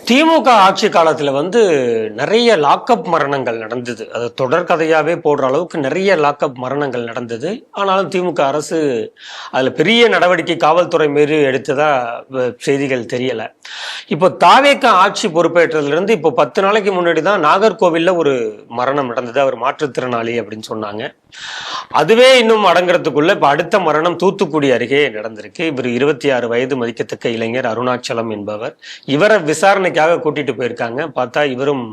திமுக ஆட்சி காலத்துல நிறைய லாக்அப் மரணங்கள் நடந்தது. அது தொடர்கதையாவே போடுற அளவுக்கு நிறைய லாக்அப் மரணங்கள் நடந்தது. ஆனாலும் திமுக அரசு அதுல பெரிய நடவடிக்கை காவல்துறை மீது எடுத்ததா செய்திகள் தெரியல. இப்போ தாவேக ஆட்சி பொறுப்பேற்றதுல இருந்து இப்போ 10 நாளைக்கு முன்னாடி தான் நாகர்கோவில்ல ஒரு மரணம் நடந்தது. அவர் மாற்றுத்திறனாளி அப்படின்னு சொன்னாங்க. அதுவே இன்னும் அடங்குறதுக்குள்ள இப்ப அடுத்த மரணம் தூத்துக்குடி அருகே நடந்திருக்கு. இவர் 26 வயது மதிக்கத்தக்க இளைஞர் அருணாச்சலம் என்பவர். இவரை விசாரணைக்காக கூட்டிட்டு போயிருக்காங்க. பார்த்தா இவரும்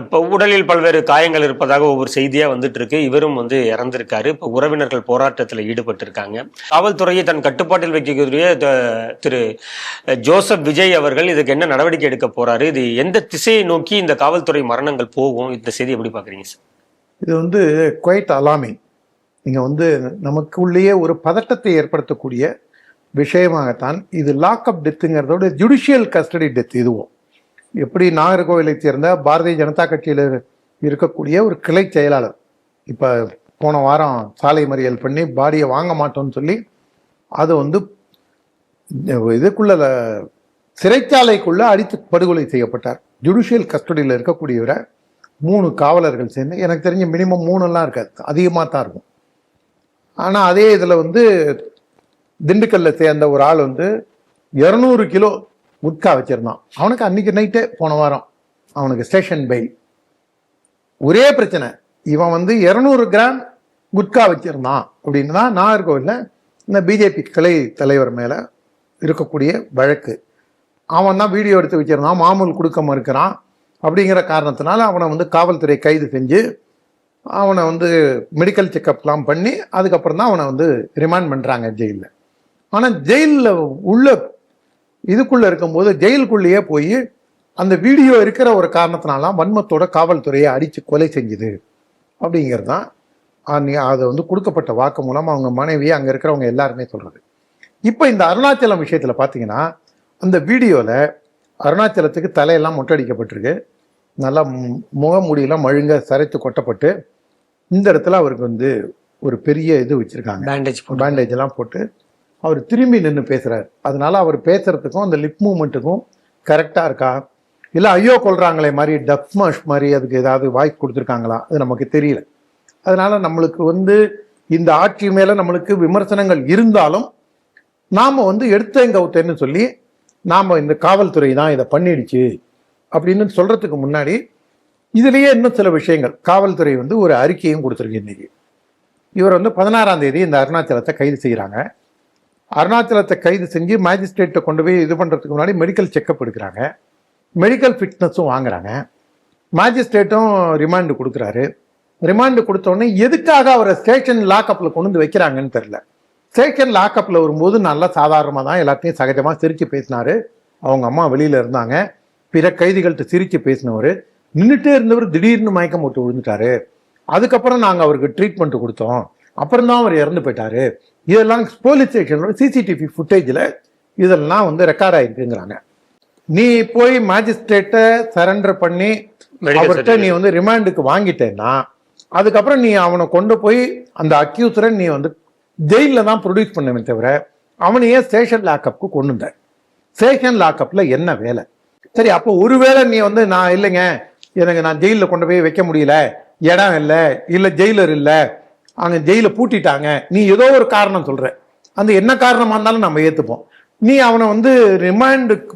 இப்போ உடலில் பல்வேறு காயங்கள் இருப்பதாக ஒவ்வொரு செய்தியா வந்துட்டு இருக்கு. இவரும் இறந்திருக்காரு. இப்போ உறவினர்கள் போராட்டத்தில் ஈடுபட்டு இருக்காங்க. காவல்துறையை தன் கட்டுப்பாட்டில் வைக்கக்கூடிய திரு ஜோசப் விஜய் அவர்கள் இதுக்கு என்ன நடவடிக்கை எடுக்க போறாரு? இது எந்த திசையை நோக்கி இந்த காவல்துறை மரணங்கள் போகும்? இந்த செய்தி எப்படி பாக்குறீங்க சார்? இது குவைட் அலாமிங். நீங்க நமக்குள்ளேயே ஒரு பதட்டத்தை ஏற்படுத்தக்கூடிய விஷயமாகத்தான் இது. லாக்அப் டெத்துங்கிறதோட ஜுடிஷியல் கஸ்டடி டெத். இதுவும் எப்படி நாகர்கோவிலை சேர்ந்த பாரதிய ஜனதா கட்சியில் இருக்கக்கூடிய ஒரு கிளை செயலாளர் இப்போ போன வாரம் சாலை மறியல் பண்ணி பாடியை வாங்க மாட்டோம்னு சொல்லி அது இதுக்குள்ள சிறைச்சாலைக்குள்ள அடித்து படுகொலை செய்யப்பட்டார். ஜுடிஷியல் கஸ்டடியில் இருக்கக்கூடியவரை 3 காவலர்கள் சேர்ந்து, எனக்கு தெரிஞ்ச மினிமம் 3 இருக்காது, அதிகமாக தான் இருக்கும். ஆனால் அதே இதில் திண்டுக்கல்ல சேர்ந்த ஒரு ஆள் 200 கிலோ குட்கா வச்சிருந்தான். அவனுக்கு அன்னைக்கு நைட்டே போன வாரம் அவனுக்கு ஸ்டேஷன் பெயில். ஒரே பிரச்சனை, இவன் 200 கிராம் குட்கா வச்சிருந்தான் அப்படின்னு தான் நாகர்கோவில்ல இந்த பிஜேபி கிளை தலைவர் மேலே இருக்கக்கூடிய வழக்கு. அவன் தான் வீடியோ எடுத்து வச்சிருந்தான், மாமூல் கொடுக்க மறுக்கிறான். அப்படிங்கிற காரணத்தினால அவனை காவல்துறை கைது செஞ்சு அவனை மெடிக்கல் செக்கப்லாம் பண்ணி அதுக்கப்புறம் தான் அவனை ரிமாண்ட் பண்ணுறாங்க ஜெயிலில். ஆனால் ஜெயிலில் உள்ள இதுக்குள்ளே இருக்கும்போது ஜெயிலுக்குள்ளேயே போய் அந்த வீடியோ இருக்கிற ஒரு காரணத்தினால வன்மத்தோட காவல்துறையை அடித்து கொலை செஞ்சுது அப்படிங்கிறது தான் அதை கொடுக்கப்பட்ட வாக்கு மூலம் அவங்க மனைவி அங்கே இருக்கிறவங்க எல்லாருமே சொல்கிறது. இப்போ இந்த அருணாச்சலம் விஷயத்தில் பார்த்தீங்கன்னா அந்த வீடியோவில் அருணாச்சலத்துக்கு தலையெல்லாம் மொட்டடிக்கப்பட்டிருக்கு. நல்லா முகமூடியெல்லாம் மழுங்க சரைத்து கொட்டப்பட்டு இந்த இடத்துல அவருக்கு ஒரு பெரிய இது வச்சிருக்காங்க, பேண்டேஜ் எல்லாம் போட்டு அவர் திரும்பி நின்று பேசுறாரு. அதனால அவர் பேசுறதுக்கும் அந்த லிப் மூமெண்ட்டுக்கும் கரெக்டா இருக்கா, இல்லை ஐயோ கொள்றாங்களே மாதிரி டப்மாஷ் மாதிரி அதுக்கு ஏதாவது வாய்ப்பு கொடுத்துருக்காங்களா, அது நமக்கு தெரியல. அதனால நம்மளுக்கு இந்த ஆட்சி மேல நம்மளுக்கு விமர்சனங்கள் இருந்தாலும் நாம எடுத்தேங்க கவுத்தேன்னு சொல்லி நாம இந்த காவல்துறை தான் இதை பண்ணிடுச்சு அப்படின்னு சொல்றதுக்கு முன்னாடி இதுலயே இன்னும் சில விஷயங்கள். காவல்துறை ஒரு அறிக்கையும் கொடுத்துருக்கு. இன்னைக்கு இவர் 16ஆம் தேதி இந்த அருணாச்சலத்தை கைது செய்கிறாங்க. அருணாச்சலத்தை கைது செஞ்சு மேஜிஸ்ட்ரேட்டை கொண்டு போய் இது பண்றதுக்கு முன்னாடி மெடிக்கல் செக்அப் எடுக்கிறாங்க, மெடிக்கல் ஃபிட்னஸும் வாங்குறாங்க. மேஜிஸ்ட்ரேட்டும் ரிமாண்டு கொடுக்குறாரு. ரிமாண்டு கொடுத்தோடனே எதுக்காக அவரை ஸ்டேஷன் லாக்அப்ல கொண்டு வைக்கிறாங்கன்னு தெரியல. ஸ்டேஷன் லாக்அப்ல வரும்போது நல்லா சாதாரணமாக தான் எல்லாத்தையும் சகஜமாக சிரிச்சு பேசினாரு. அவங்க அம்மா வெளியில இருந்தாங்க. பிற கைதிகள்கிட்ட சிரிச்சு பேசினவர் நின்றுட்டே இருந்தவர் திடீர்னு மயக்கம் போட்டு விழுந்துட்டாரு. அதுக்கப்புறம் நாங்கள் அவருக்கு ட்ரீட்மெண்ட் கொடுத்தோம், அப்புறம் தான் அவர் இறந்து போயிட்டாரு. இதெல்லாம் போலீஸ் ஸ்டேஷனோட சிசிடிவி ஃபுட்டேஜில் இதெல்லாம் ரெக்கார்ட் ஆயிருக்குங்கிறாங்க. நீ போய் மேஜிஸ்ட்ரேட்டை சரண்டர் பண்ணி அவர்கிட்ட நீ ரிமாண்டுக்கு வாங்கிட்டேன்னா அதுக்கப்புறம் நீ அவனை கொண்டு போய் அந்த அக்யூசரை நீ ஜெயிலில் தான் ப்ரொடியூஸ் பண்ணவே தவிர அவனையே ஸ்டேஷன் லாக்அப்க்கு கொண்டு வந்த. ஸ்டேஷன் லாக்அப்ல என்ன வேலை? சரி, அப்போ ஒருவேளை நீ நான் இல்லைங்க, எனக்கு நான் ஜெயிலில் கொண்டு போய் வைக்க முடியல, இடம் இல்லை ஜெயிலர் இல்லை, அங்கே ஜெயில பூட்டிட்டாங்க, நீ ஏதோ ஒரு காரணம் சொல்ற. அந்த என்ன காரணமா இருந்தாலும் நம்ம ஏற்றுப்போம். நீ அவனை ரிமாண்டுக்கு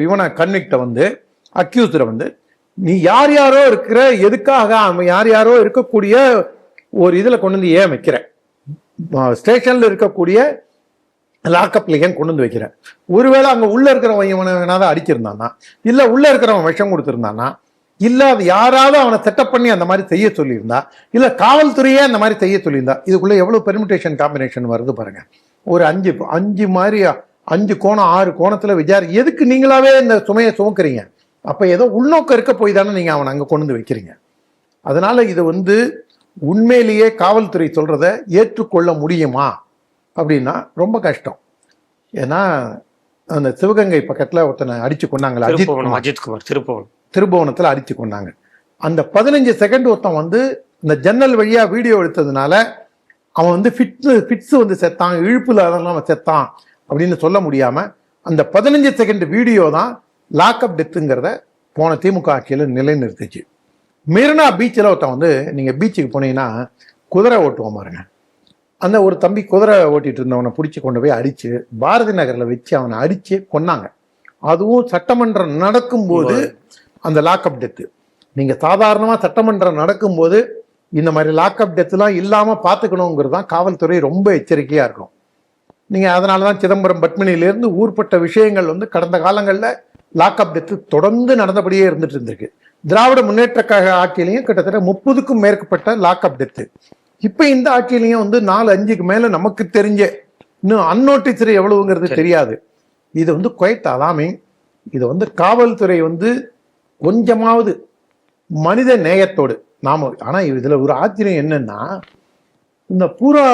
இவனை கன்விக்டை அக்யூசரை நீ யார் யாரோ இருக்கிற, எதுக்காக அவன் யார் யாரோ இருக்கக்கூடிய ஒரு இதில் கொண்டு ஏன் வைக்கிற, ஸ்டேஷன்ல இருக்கக்கூடிய லாக்அப்ல ஏன் கொண்டு வைக்கிறேன்? ஒருவேளை அங்க உள்ள இருக்கிறவன் இவனாதான் அடிச்சிருந்தானா, இல்ல உள்ள இருக்கிறவன் விஷம் கொடுத்திருந்தானா, இல்ல அது யாராவது அவனை செட்டப் பண்ணி அந்த மாதிரி செய்ய சொல்லியிருந்தா, இல்ல காவல்துறையே அந்த மாதிரி செய்ய சொல்லியிருந்தா, இதுக்குள்ள எவ்வளவு பெர்மிட்டேஷன் காம்பினேஷன் வருது பாருங்க. ஒரு 5 மாதிரி 5 கோணம் 6 கோணத்துல எதுக்கு நீங்களாவே இந்த சுமையை சுமக்குறீங்க? அப்ப ஏதோ உள்நோக்கம் இருக்க போய் தானே நீங்க அவனை அங்க கொண்டு வைக்கிறீங்க. அதனால இது உண்மையிலேயே காவல்துறை சொல்றத ஏற்றுக்கொள்ள முடியுமா அப்படின்னா ரொம்ப கஷ்டம். ஏன்னா அந்த சிவகங்கை பக்கத்துல ஒருத்தனை அடிச்சு கொண்டாங்களா, அஜித்குமார் திருபுவனத்துல அடிச்சு கொண்டாங்க. அந்த 15 செகண்ட் ஒருத்தன் இந்த ஜன்னல் வழியா வீடியோ எடுத்ததுனால அவன் ஃபிட்ஸ் செத்தான், இழுப்புல அதெல்லாம் செத்தான் அப்படின்னு சொல்ல முடியாம அந்த 15 செகண்ட் வீடியோ தான் லாக்அப் டெத்துங்கிறத போன திமுக ஆட்சியில் நிலைநிறுத்துச்சு. மெரினா பீச்சில் ஒருத்தன் வந்து நீங்கள் பீச்சுக்கு போனீங்கன்னா குதிரை ஓட்டுவோம் பாருங்க, அந்த ஒரு தம்பி குதிரை ஓட்டிட்டு இருந்தவனை பிடிச்சி கொண்டு போய் அடித்து பாரதி நகரில் வச்சு அவனை அடித்து கொன்னாங்க. அதுவும் சட்டமன்றம் நடக்கும்போது அந்த லாக்அப் டெத்து. நீங்கள் சாதாரணமாக சட்டமன்றம் நடக்கும்போது இந்த மாதிரி லாக்அப் டெத்துலாம் இல்லாமல் பார்த்துக்கணுங்கிறது தான் காவல்துறை ரொம்ப எச்சரிக்கையாக இருக்கும். நீங்கள் அதனால தான் சிதம்பரம் பத்மினியிலேருந்து ஊர்பட்ட விஷயங்கள் வந்து கடந்த காலங்களில் லாக்அப் டெத்து தொடர்ந்து நடந்தபடியே இருந்துட்டு இருந்திருக்கு. திராவிட முன்னேற்ற கழக ஆட்சியிலையும் கிட்டத்தட்ட 30க்கும் மேற்பட்ட லாக்அப் டெத்து. இப்போ இந்த ஆட்சியிலையும் வந்து 4-5க்கு மேலே நமக்கு தெரிஞ்ச இன்னும் அன்னோட்டிஸ்டு எவ்வளவுங்கிறது தெரியாது. இது வந்து குவைட் அலாமிங். இதை வந்து காவல்துறை வந்து கொஞ்சமாவது மனித நேயத்தோடு நாம, ஆனால் இதில் ஒரு ஆச்சரியம் என்னன்னா, இந்த பூரா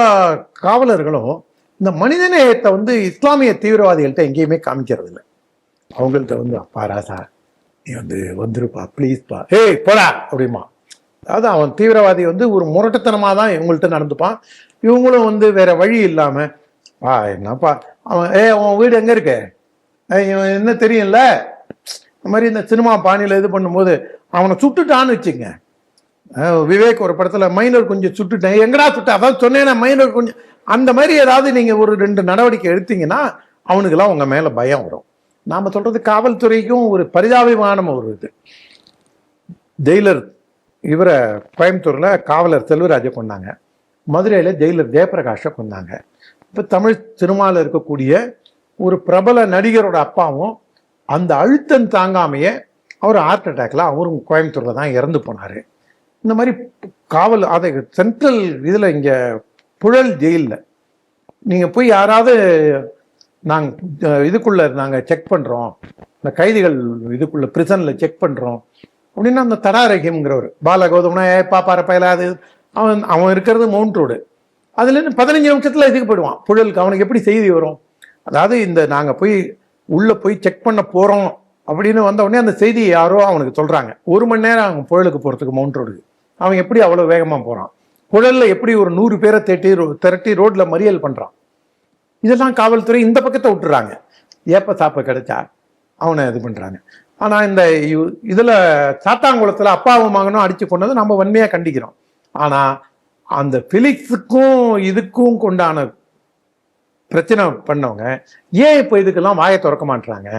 காவலர்களும் இந்த மனித நேயத்தை வந்து இஸ்லாமிய தீவிரவாதிகள்கிட்ட எங்கேயுமே காமிக்கிறது இல்லை. அவங்கள்ட்ட வந்து அப்பா ராசா நீ வந்து வந்துருப்பா ப்ளீஸ்ப்பா, ஏய் போடா அப்படிமா. அதாவது அவன் தீவிரவாதி வந்து ஒரு முரட்டுத்தனமாக தான் இவங்கள்ட்ட நடந்துப்பான். இவங்களும் வந்து வேற வழி இல்லாமல் என்னப்பா அவன் அவன் வீடு எங்கே இருக்கு என்ன தெரியும்ல, இந்த மாதிரி இந்த சினிமா பாணியில் இது பண்ணும்போது அவனை சுட்டுட்டான்னு வச்சுங்க. விவேக் ஒரு படத்தில் மைனர் கொஞ்சம் சுட்டுட்டேன், எங்கடா சுட்ட, அதான் சொன்னேன்னா மைனர் கொஞ்சம், அந்த மாதிரி ஏதாவது நீங்கள் ஒரு 2 நடவடிக்கை எடுத்தீங்கன்னா அவனுக்கெல்லாம் உங்கள் மேலே பயம் வரும். நாம் சொல்கிறது காவல்துறைக்கும் ஒரு பரிதாபமான ஒரு இது. ஜெயிலர் இவரை கோயம்புத்தூரில் காவலர் செல்வராஜை கொண்டாங்க, மதுரையில் ஜெயிலர் ஜெயபிரகாஷை கொண்டாங்க. இப்போ தமிழ் சினிமாவில் இருக்கக்கூடிய ஒரு பிரபல நடிகரோட அப்பாவும் அந்த அழுத்தம் தாங்காமையே அவர் ஹார்ட் அட்டாக்ல அவரும் கோயம்புத்தூரில் தான் இறந்து போனார். இந்த மாதிரி காவல் அதை சென்ட்ரல் இதில் இங்கே புழல் ஜெயிலில் நீங்கள் போய் யாராவது நாங்கள் இதுக்குள்ளே நாங்கள் செக் பண்ணுறோம், இந்த கைதிகள் இதுக்குள்ளே பிரிசனில் செக் பண்ணுறோம் அப்படின்னா அந்த தடாரகிங்கிறவர் பாலகௌதம்னா பாப்பார பயலாது அவன் இருக்கிறது மவுண்ட் ரோடு, அதுலேருந்து 15 நிமிஷத்தில் இதுக்கு போயிடுவான் புழலுக்கு. அவனுக்கு எப்படி செய்தி வரும்? அதாவது இந்த நாங்கள் போய் உள்ளே போய் செக் பண்ண போகிறோம் அப்படின்னு வந்த உடனே அந்த செய்தி யாரோ அவனுக்கு சொல்கிறாங்க. 1 மணி நேரம் அவங்க புழலுக்கு போகிறதுக்கு மவுண்ட் ரோடுக்கு. அவன் எப்படி அவ்வளோ வேகமாக போகிறான்? புழலில் எப்படி ஒரு 100 பேரை திரட்டி ரோட்டில் மறியல் பண்ணுறான்? இதெல்லாம் காவல்துறை இந்த பக்கத்தை விட்டுறாங்க. ஏப்ப சாப்ப கிடைச்சா அவனை இது பண்ணுறாங்க. ஆனால் இந்த இதில் சாத்தாங்குளத்தில் அப்பாவும் மகனும் அடித்து கொண்டது நம்ம வன்மையாக கண்டிக்கிறோம். ஆனால் அந்த பிலிக்ஸுக்கும் இதுக்கும் கொண்டான பிரச்சனை பண்ணவங்க ஏன் இப்போ இதுக்கெல்லாம் வாயை திறக்க மாட்டுறாங்க?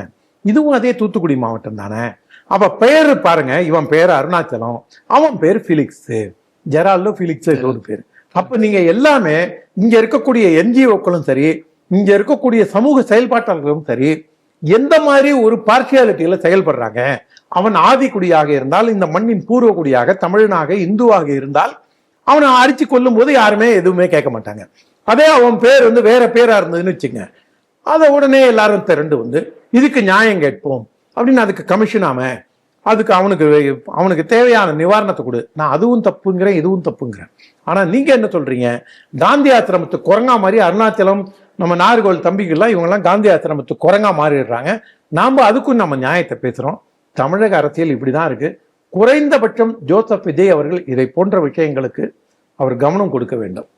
இதுவும் அதே தூத்துக்குடி மாவட்டம் தானே. அப்போ பேர் பாருங்க, இவன் பேர் அருணாச்சலம், அவன் பேர் பிலிக்ஸு, ஜெரால்டோ பிலிக்ஸ் ஒரு பேர். அப்போ நீங்கள் எல்லாமே இங்கே இருக்கக்கூடிய என்ஜிஓக்களும் சரி, இங்கே இருக்கக்கூடிய சமூக செயல்பாட்டாளர்களும் சரி, எந்த மாதிரி ஒரு பார்சியாலிட்டியில் செயல்படுறாங்க. அவன் ஆதிக்குடியாக இருந்தால், இந்த மண்ணின் பூர்வக்குடியாக தமிழனாக இந்துவாக இருந்தால் அவனை அடித்து கொல்லும் போது யாருமே எதுவுமே கேட்க மாட்டாங்க. அதே அவன் பேர் வந்து வேற பேரா இருந்ததுன்னு வச்சுங்க, அதை உடனே எல்லாரும் திரண்டு வந்து இதுக்கு நியாயம் கேட்போம் அப்படின்னு அதுக்கு கமிஷனாம அதுக்கு அவனுக்கு தேவையான நிவாரணத்தை கொடு. நான் அதுவும் தப்புங்கிறேன், இதுவும் தப்புங்கிறேன். ஆனா நீங்க என்ன சொல்றீங்க? காந்தி ஆசிரமத்து குரங்கா மாதிரி அருணாச்சலம், நம்ம நார்கோல் தம்பிகள்லாம் இவங்கெல்லாம் காந்தி ஆசிரமத்து குரங்கா மாறிடுறாங்க. நாம அதுக்கும் நம்ம நியாயத்தை பேசுறோம். தமிழக அரசியல் இப்படிதான் இருக்கு. குறைந்தபட்சம் ஜோசப் விஜய் அவர்கள் இதை போன்ற விஷயங்களுக்கு அவர் கவனம் கொடுக்க வேண்டும்.